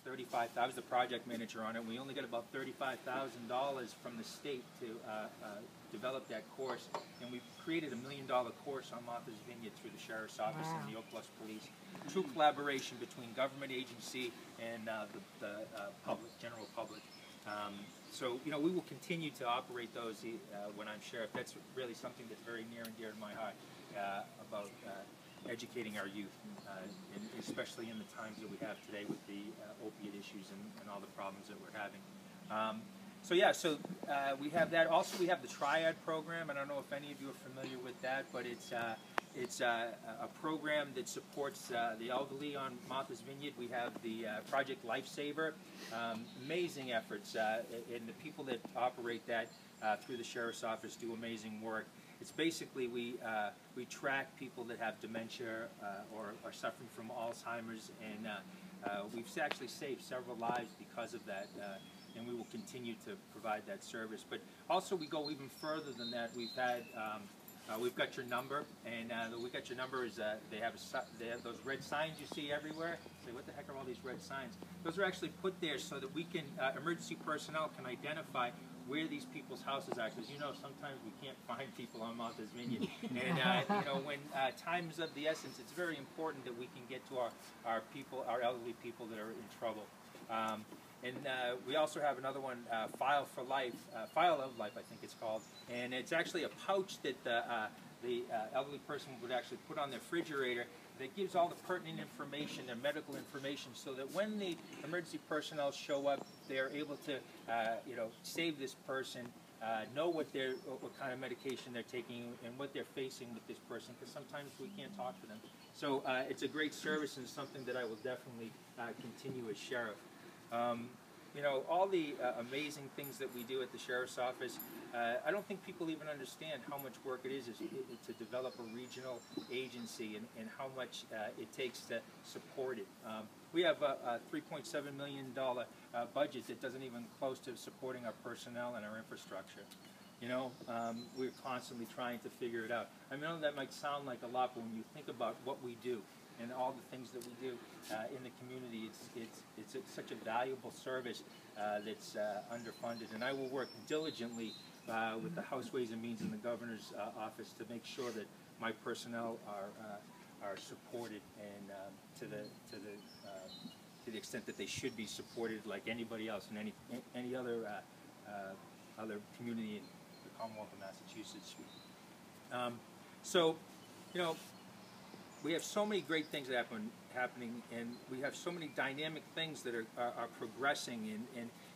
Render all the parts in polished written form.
I was the project manager on it. We only got about $35,000 from the state to develop that course, and we created $1 million course on Martha's Vineyard through the Sheriff's Office and the Oak Bluffs Police. True collaboration between government agency and the public, general public. So, you know, we will continue to operate those when I'm sheriff. That's really something that's very near and dear to my heart about educating our youth, and especially in the times that we have today with the opiate issues and all the problems that we're having. So yeah, so we have that. Also, we have the Triad program. I don't know if any of you are familiar with that, but it's a program that supports the elderly on Martha's Vineyard. We have the Project Lifesaver, amazing efforts, and the people that operate that through the Sheriff's Office do amazing work. It's basically we track people that have dementia or are suffering from Alzheimer's, and we've actually saved several lives because of that. And we will continue to provide that service. But also we go even further than that. We've had, we've got your number, and the We Got Your Number is they have those red signs you see everywhere. Say, what the heck are all these red signs? Those are actually put there so that we can, emergency personnel can identify where these people's houses are, because you know sometimes we can't find people on Martha's Vineyard, and you know when time is of the essence, it's very important that we can get to our people, our elderly people that are in trouble. And we also have another one, File of Life, I think it's called, and it's actually a pouch that the elderly person would actually put on their refrigerator that gives all the pertinent information, their medical information, so that when the emergency personnel show up, they're able to, you know, save this person, know what kind of medication they're taking and what they're facing with this person, because sometimes we can't talk to them. So it's a great service and something that I will definitely continue as sheriff. You know, all the amazing things that we do at the Sheriff's Office, I don't think people even understand how much work it is to develop a regional agency and how much it takes to support it. We have a $3.7 million budget that doesn't even close to supporting our personnel and our infrastructure. You know, we're constantly trying to figure it out. I know that might sound like a lot, but when you think about what we do and all the things that we do in the community, it's such a valuable service that's underfunded. And I will work diligently with the House Ways and Means and the Governor's office to make sure that my personnel are supported, and to the extent that they should be supported, like anybody else in any other community in the Commonwealth of Massachusetts. So, you know, we have so many great things happening, and we have so many dynamic things that are progressing,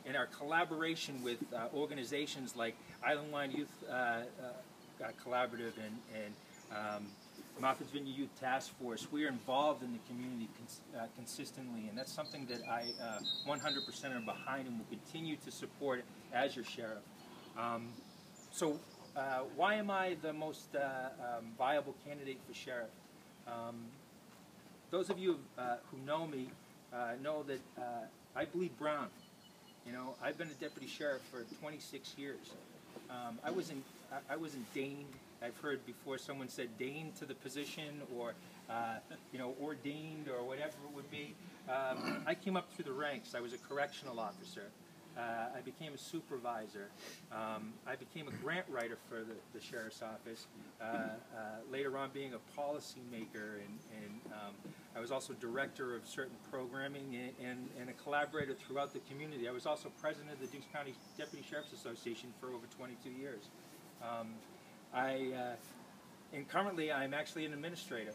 and our collaboration with organizations like Island Line Youth Collaborative and Martha's Vineyard Youth Task Force. We are involved in the community consistently, and that's something that I 100% am behind and will continue to support as your sheriff. So why am I the most viable candidate for sheriff? Those of you who know me know that I bleed brown. You know, I've been a deputy sheriff for 26 years. I wasn't deigned. I've heard before someone said deigned to the position, or you know, ordained, or whatever it would be. I came up through the ranks. I was a correctional officer. I became a supervisor. I became a grant writer for the Sheriff's Office, later on being a policy maker, and I was also director of certain programming and a collaborator throughout the community. I was also president of the Dukes County Deputy Sheriff's Association for over 22 years. And currently I'm actually an administrator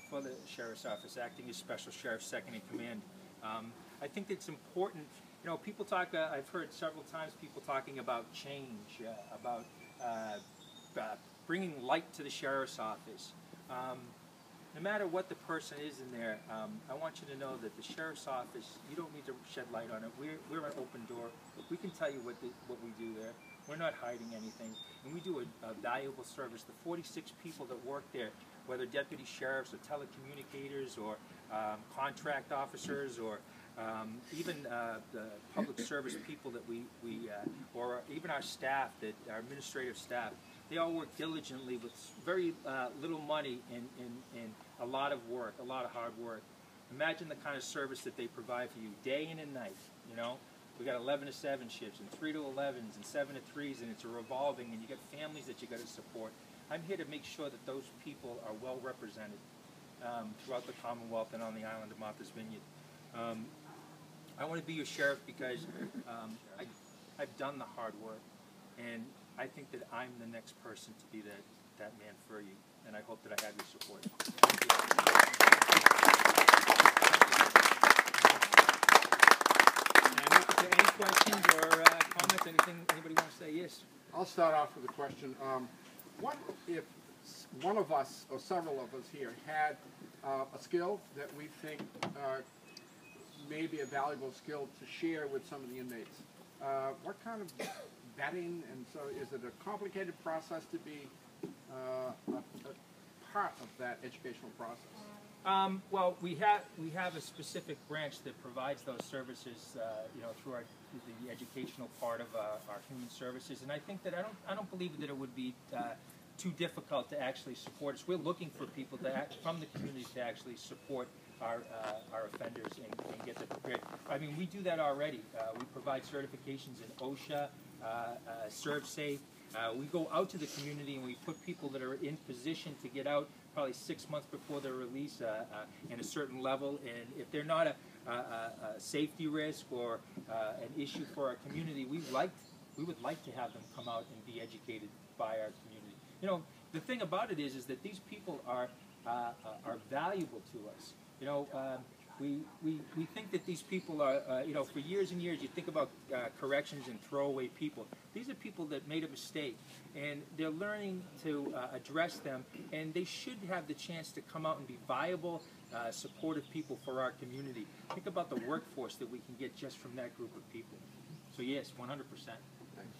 for the Sheriff's Office, acting as Special Sheriff Second in Command. I think it's important. You know, people talk, I've heard several times people talking about change, about bringing light to the Sheriff's Office. No matter what the person is in there, I want you to know that the Sheriff's Office, you don't need to shed light on it. We're an open door. We can tell you what we do there. We're not hiding anything. And we do a valuable service. The 46 people that work there, whether deputy sheriffs or telecommunicators or contract officers or even the public service people that or even our staff, our administrative staff, they all work diligently with very little money and a lot of work, a lot of hard work. Imagine the kind of service that they provide for you day in and night. You know, we got 11 to 7 shifts and 3 to 11s and 7 to 3s, and it's a revolving, and you got families that you got to support. I'm here to make sure that those people are well represented throughout the Commonwealth and on the island of Martha's Vineyard. I want to be your sheriff because I've done the hard work, and I think that I'm the next person to be that man for you, and I hope that I have your support. Thank you. Any questions or comments? Anything anybody want to say? Yes. I'll start off with a question. What if one of us or several of us here had a skill that we think may be a valuable skill to share with some of the inmates? What kind of vetting, and so is it a complicated process to be a part of that educational process? Well, we have a specific branch that provides those services, you know, through the educational part of our human services, and I think that I don't believe that it would be too difficult to actually support us. We're looking for people from the community to actually support our offenders and get them prepared. I mean, we do that already. We provide certifications in OSHA, ServSafe. We go out to the community and we put people that are in position to get out probably 6 months before their release in a certain level, and if they're not a safety risk or an issue for our community, we would like to have them come out and be educated by our community. You know, the thing about it is that these people are valuable to us. You know, we think that these people are, you know, for years and years you think about corrections and throwaway people. These are people that made a mistake, and they're learning to address them, and they should have the chance to come out and be viable, supportive people for our community. Think about the workforce that we can get just from that group of people. So yes, 100%. Thanks.